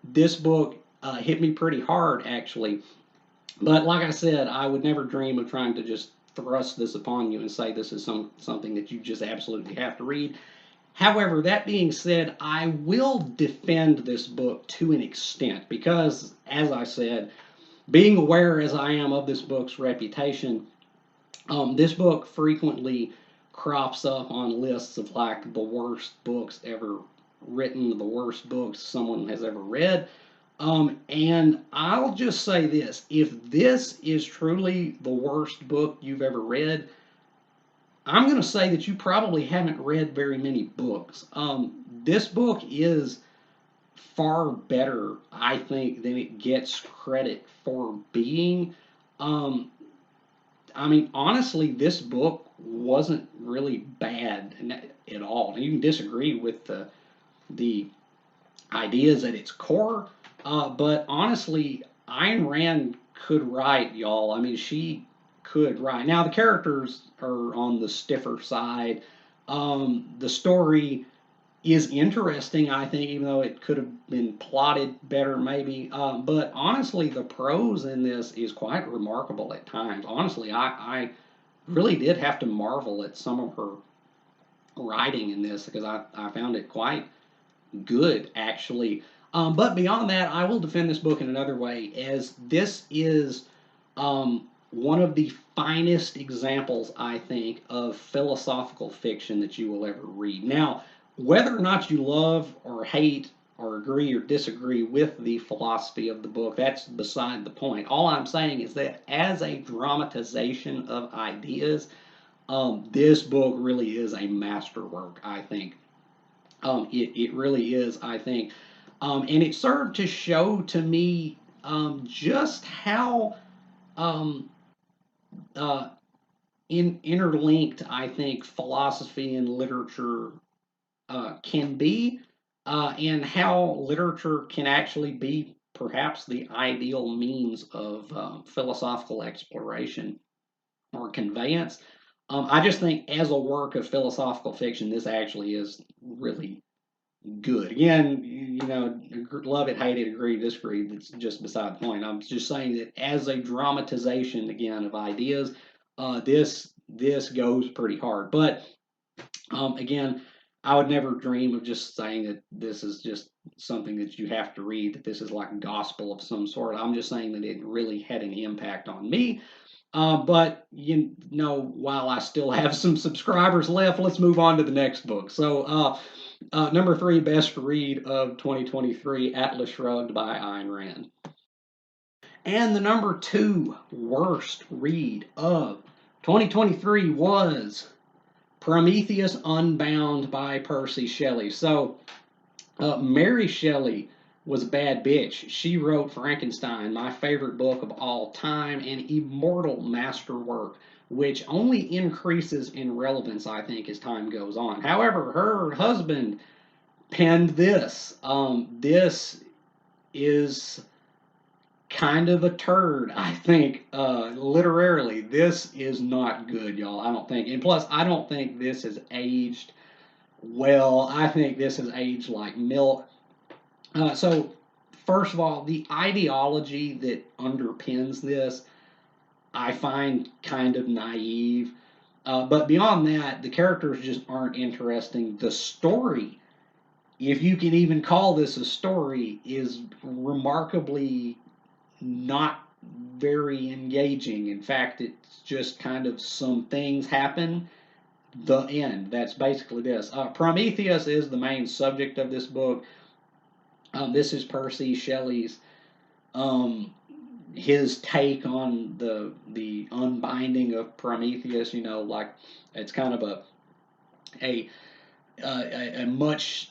this book hit me pretty hard, actually. But like I said, I would never dream of trying to just thrust this upon you and say this is something that you just absolutely have to read. However, that being said, I will defend this book to an extent because, as I said, being aware as I am of this book's reputation, this book frequently crops up on lists of like the worst books ever written, the worst books someone has ever read. And I'll just say this: if this is truly the worst book you've ever read, I'm going to say that you probably haven't read very many books. This book is far better, I think, than it gets credit for being. Um, I mean, honestly, this book wasn't really bad at all. You can disagree with the ideas at its core, but honestly, Ayn Rand could write, y'all. I mean, she could write. Now, the characters are on the stiffer side. The story is interesting, I think, even though it could have been plotted better, maybe. But honestly, the prose in this is quite remarkable at times. Honestly, I really did have to marvel at some of her writing in this because I found it quite good, actually. But beyond that, I will defend this book in another way, as this is one of the finest examples, I think, of philosophical fiction that you will ever read. Now, whether or not you love or hate or agree or disagree with the philosophy of the book, that's beside the point. All I'm saying is that as a dramatization of ideas, this book really is a masterwork, I think. It really is, I think. And it served to show to me just how um, uh, interlinked I think philosophy and literature can be, and how literature can actually be perhaps the ideal means of philosophical exploration or conveyance. I just think as a work of philosophical fiction, this actually is really good. Again, love it, hate it, agree, disagree. It's just beside the point. I'm just saying that as a dramatization again of ideas, this goes pretty hard. But again, I would never dream of just saying that this is just something that you have to read. That this is like gospel of some sort. I'm just saying that it really had an impact on me. But while I still have some subscribers left, let's move on to the next book. So, number 3 best read of 2023, Atlas Shrugged by Ayn Rand. And the number 2 worst read of 2023 was Prometheus Unbound by Percy Shelley. So, Mary Shelley was a bad bitch. She wrote Frankenstein, my favorite book of all time, an immortal masterwork, which only increases in relevance, I think, as time goes on. However, her husband penned this. This is kind of a turd, I think, literally. This is not good, y'all, I don't think. And plus, I don't think this has aged well. I think this has aged like milk. So, first of all, the ideology that underpins this, I find kind of naive. But beyond that, the characters just aren't interesting. The story, if you can even call this a story, is remarkably not very engaging. In fact, it's just kind of some things happen. The end. That's basically this. Prometheus is the main subject of this book. This is Percy Shelley's his take on the unbinding of Prometheus. Like it's kind of a a much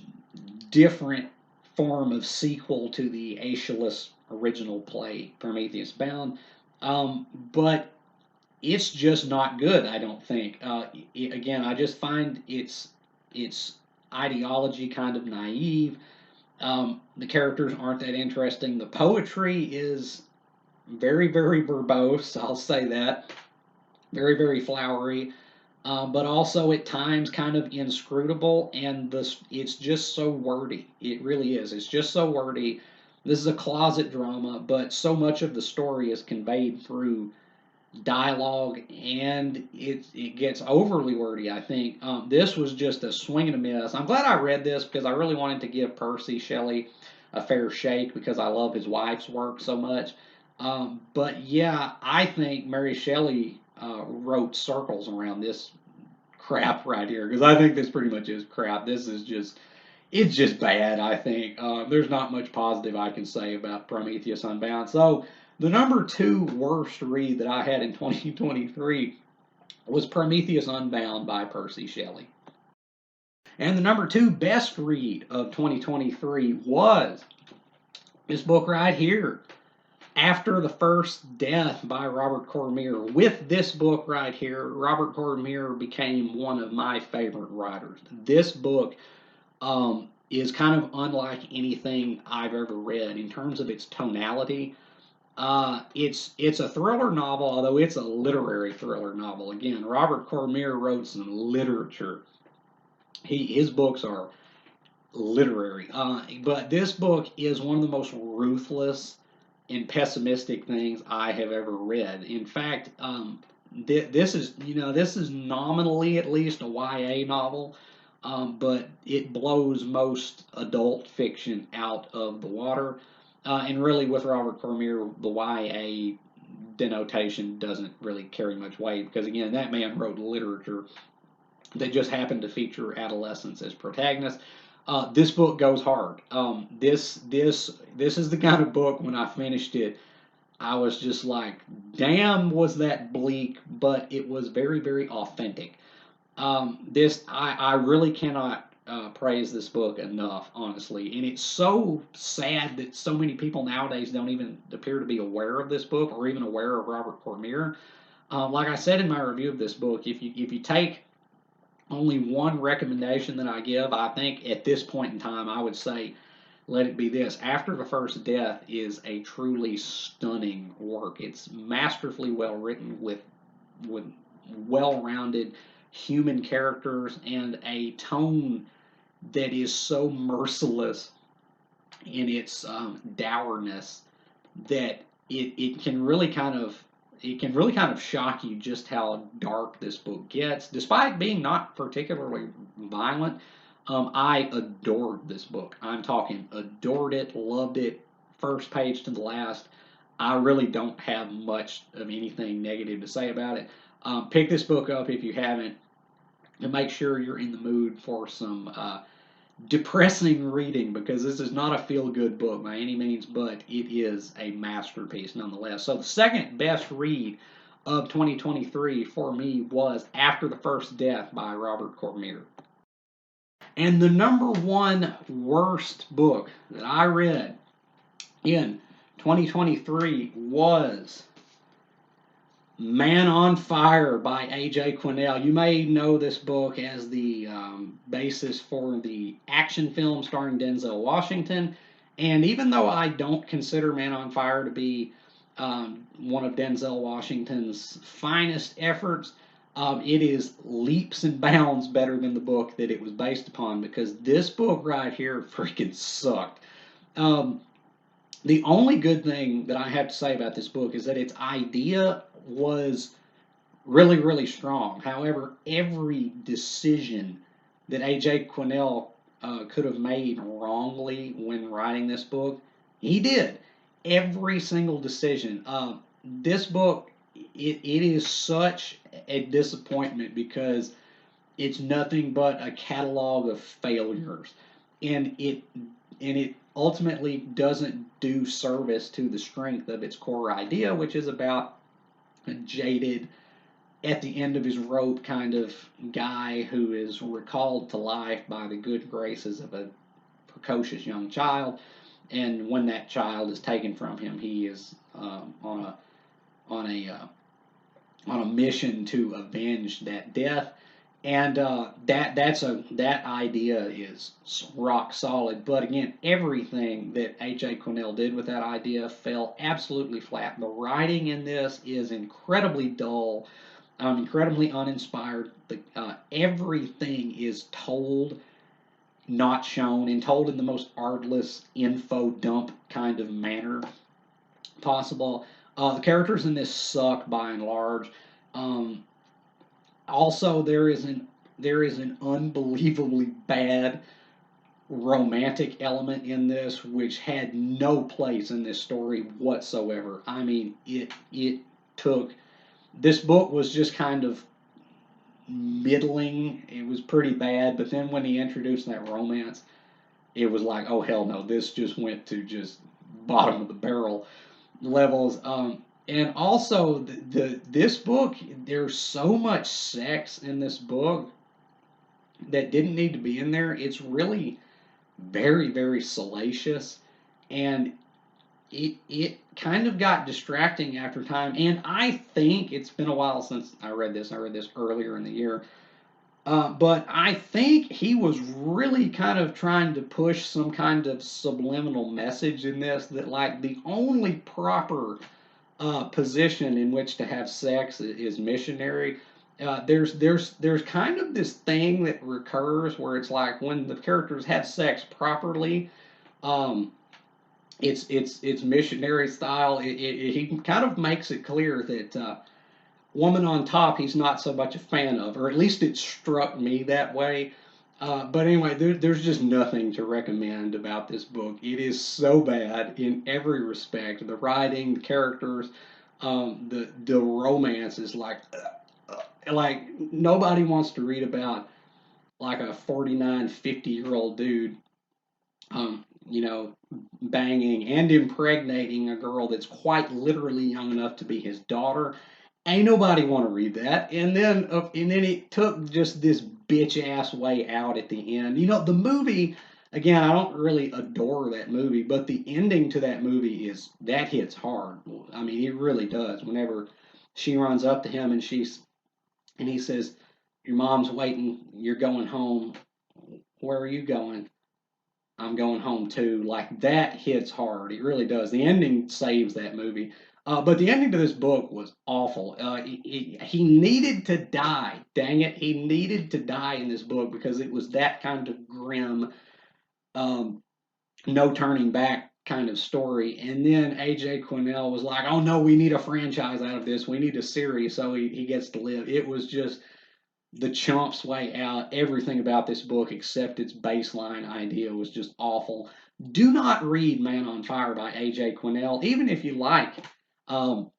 different form of sequel to the Aeschylus original play Prometheus Bound, but it's just not good. I don't think. Again, I just find its ideology kind of naive. The characters aren't that interesting. The poetry is very, very verbose. I'll say that. Very, very flowery, but also at times kind of inscrutable. And it's just so wordy. It really is. It's just so wordy. This is a closet drama, but so much of the story is conveyed through dialogue, and it gets overly wordy. I think this was just a swing and a miss. I'm glad I read this because I really wanted to give Percy Shelley a fair shake because I love his wife's work so much. But yeah, I think Mary Shelley wrote circles around this crap right here because I think this pretty much is crap. This is just it's just bad, I think. There's not much positive I can say about Prometheus Unbound. So, the number two worst read that I had in 2023 was Prometheus Unbound by Percy Shelley. And the number two best read of 2023 was this book right here, After the First Death by Robert Cormier. With this book right here, Robert Cormier became one of my favorite writers. This book is kind of unlike anything I've ever read in terms of its tonality. It's a thriller novel, although it's a literary thriller novel. Again, Robert Cormier wrote some literature. His books are literary, but this book is one of the most ruthless and pessimistic things I have ever read. In fact, this is nominally at least a YA novel, but it blows most adult fiction out of the water. And really, with Robert Cormier, the YA denotation doesn't really carry much weight because, again, that man wrote literature that just happened to feature adolescents as protagonists. This book goes hard. This is the kind of book when I finished it, I was just like, damn, was that bleak, but it was very, very authentic. I really cannot praise this book enough, honestly, and it's so sad that so many people nowadays don't even appear to be aware of this book or even aware of Robert Cormier. Like I said in my review of this book, if you take only one recommendation that I give, I think at this point in time, I would say let it be this. After the First Death is a truly stunning work. It's masterfully well written with well-rounded human characters and a tone that is so merciless in its dourness that it can really kind of shock you just how dark this book gets, despite being not particularly violent. I adored this book. I'm talking adored it, loved it, first page to the last. I really don't have much of anything negative to say about it. Pick this book up if you haven't, and make sure you're in the mood for some depressing reading because this is not a feel-good book by any means, but it is a masterpiece nonetheless. So the second best read of 2023 for me was After the First Death by Robert Cormier. And the number one worst book that I read in 2023 was Man on Fire by A.J. Quinnell. You may know this book as the basis for the action film starring Denzel Washington. And even though I don't consider Man on Fire to be one of Denzel Washington's finest efforts, it is leaps and bounds better than the book that it was based upon because this book right here freaking sucked. The only good thing that I have to say about this book is that its idea was really, really strong. However, every decision that A.J. Quinnell could have made wrongly when writing this book, he did. Every single decision. This book, it is such a disappointment because it's nothing but a catalog of failures, and it ultimately doesn't do service to the strength of its core idea, which is about a jaded, at the end of his rope kind of guy who is recalled to life by the good graces of a precocious young child, and when that child is taken from him, he is on a mission to avenge that death. And that idea is rock solid. But again, everything that A.J. Quinnell did with that idea fell absolutely flat. The writing in this is incredibly dull, incredibly uninspired. Everything is told not shown and told in the most artless info dump kind of manner possible. The characters in this suck by and large. Um, Also, there is an unbelievably bad romantic element in this, which had no place in this story whatsoever. I mean, it took this book was just kind of middling. It was pretty bad, but then when he introduced that romance, it was like, oh hell no, this just went to just bottom of the barrel levels. And also this book, there's so much sex in this book that didn't need to be in there. It's really very, very salacious, and it kind of got distracting after time. And I think it's been a while since I read this. I read this earlier in the year. But I think he was really kind of trying to push some kind of subliminal message in this, that like the only proper position in which to have sex is missionary. There's kind of this thing that recurs where it's like when the characters have sex properly, um, it's missionary style. He kind of makes it clear that woman on top he's not so much a fan of, or at least it struck me that way. But anyway, there's just nothing to recommend about this book. It is so bad in every respect. The writing, the characters, the romance is like nobody wants to read about like a 49, 50-year-old dude, banging and impregnating a girl that's quite literally young enough to be his daughter. Ain't nobody want to read that. And then it took just this bitch ass way out at the end. The movie again. I don't really adore that movie, but the ending to that movie is that hits hard. I mean, it really does. Whenever she runs up to him and he says, "Your mom's waiting. You're going home. Where are you going?" "I'm going home too." Like that hits hard. It really does. The ending saves that movie. But the ending to this book was awful. He needed to die. Dang it. He needed to die in this book because it was that kind of grim, um, no turning back kind of story. And then AJ Quinnell was like, oh no, we need a franchise out of this. We need a series so he gets to live. It was just the chump's way out. Everything about this book, except its baseline idea, was just awful. Do not read Man on Fire by A.J. Quinnell, even if you like um,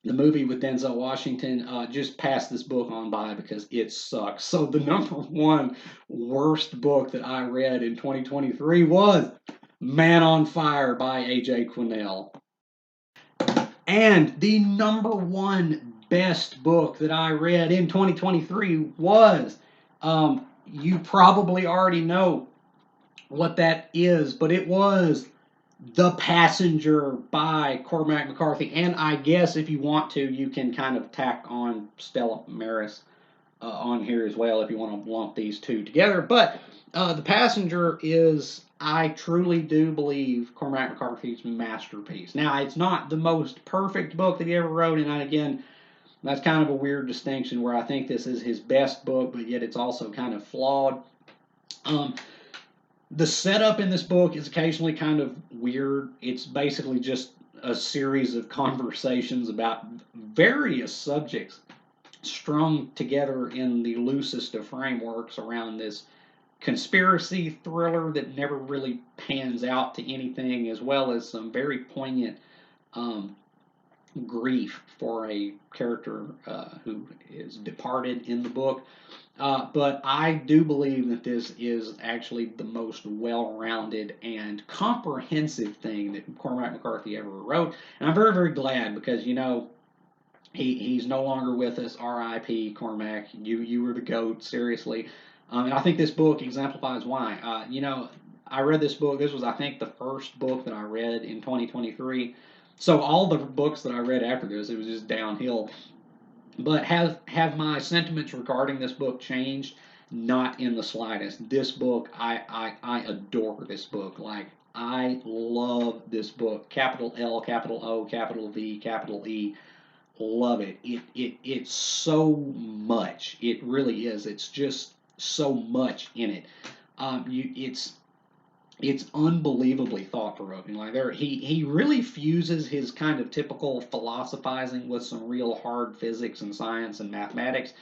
the movie with Denzel Washington. Just pass this book on by because it sucks. So the number one worst book that I read in 2023 was Man on Fire by A.J. Quinnell. And the number one best book that I read in 2023 was, you probably already know what that is, but it was The Passenger by Cormac McCarthy. And I guess if you want to, you can kind of tack on Stella Maris on here as well if you want to lump these two together. But The Passenger is, I truly do believe, Cormac McCarthy's masterpiece. Now, it's not the most perfect book that he ever wrote, and again, that's kind of a weird distinction where I think this is his best book, but yet it's also kind of flawed. Um, the setup in this book is occasionally kind of weird. It's basically just a series of conversations about various subjects strung together in the loosest of frameworks around this conspiracy thriller that never really pans out to anything, as well as some very poignant um, grief for a character who is departed in the book. But I do believe that this is actually the most well rounded and comprehensive thing that Cormac McCarthy ever wrote. And I'm very, very glad because, he's no longer with us. R.I.P. Cormac. You were the goat. Seriously. And I think this book exemplifies why. I read this book. This was, I think, the first book that I read in 2023. So all the books that I read after this, it was just downhill. But have my sentiments regarding this book changed? Not in the slightest. This book, I adore this book. Like I love this book. Capital L, capital O, capital V, capital E. Love it. It's so much. It really is. It's just so much in it. It's unbelievably thought provoking. Like he really fuses his kind of typical philosophizing with some real hard physics and science and mathematics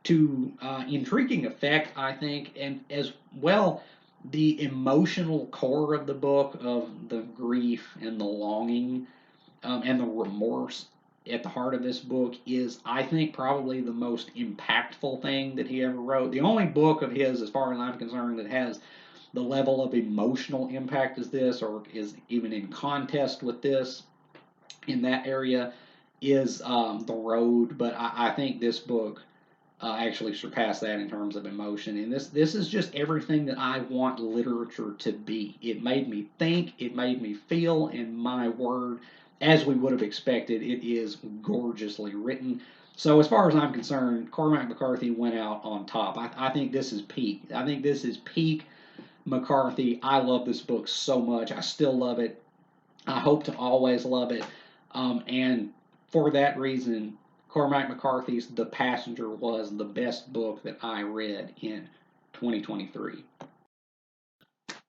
to intriguing effect, I think, and as well the emotional core of the book of the grief and the longing and the remorse at the heart of this book is, I think, probably the most impactful thing that he ever wrote. The only book of his, as far as I'm concerned, that has the level of emotional impact as this, or is even in contest with this in that area, is The Road. But I think this book actually surpassed that in terms of emotion. And this is just everything that I want literature to be. It made me think, it made me feel, and my word, as we would have expected, it is gorgeously written. So as far as I'm concerned, Cormac McCarthy went out on top. I think this is peak. I think this is peak McCarthy. I love this book so much. I still love it. I hope to always love it. And for that reason, Cormac McCarthy's The Passenger was the best book that I read in 2023.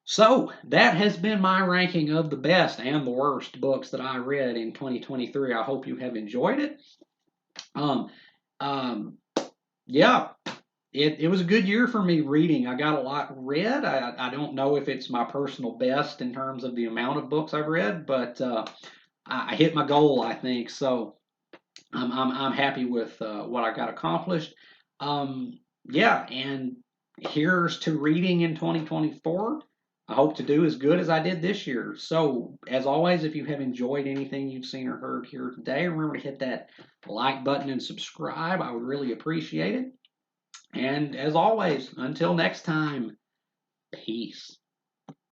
So that has been my ranking of the best and the worst books that I read in 2023. I hope you have enjoyed it. Um, um, yeah, it was a good year for me reading. I got a lot read. I don't know if it's my personal best in terms of the amount of books I've read, but I hit my goal, I think. So I'm happy with what I got accomplished. Um, yeah, and here's to reading in 2024. I hope to do as good as I did this year. So, as always, if you have enjoyed anything you've seen or heard here today, remember to hit that like button and subscribe. I would really appreciate it. And as always, until next time, peace.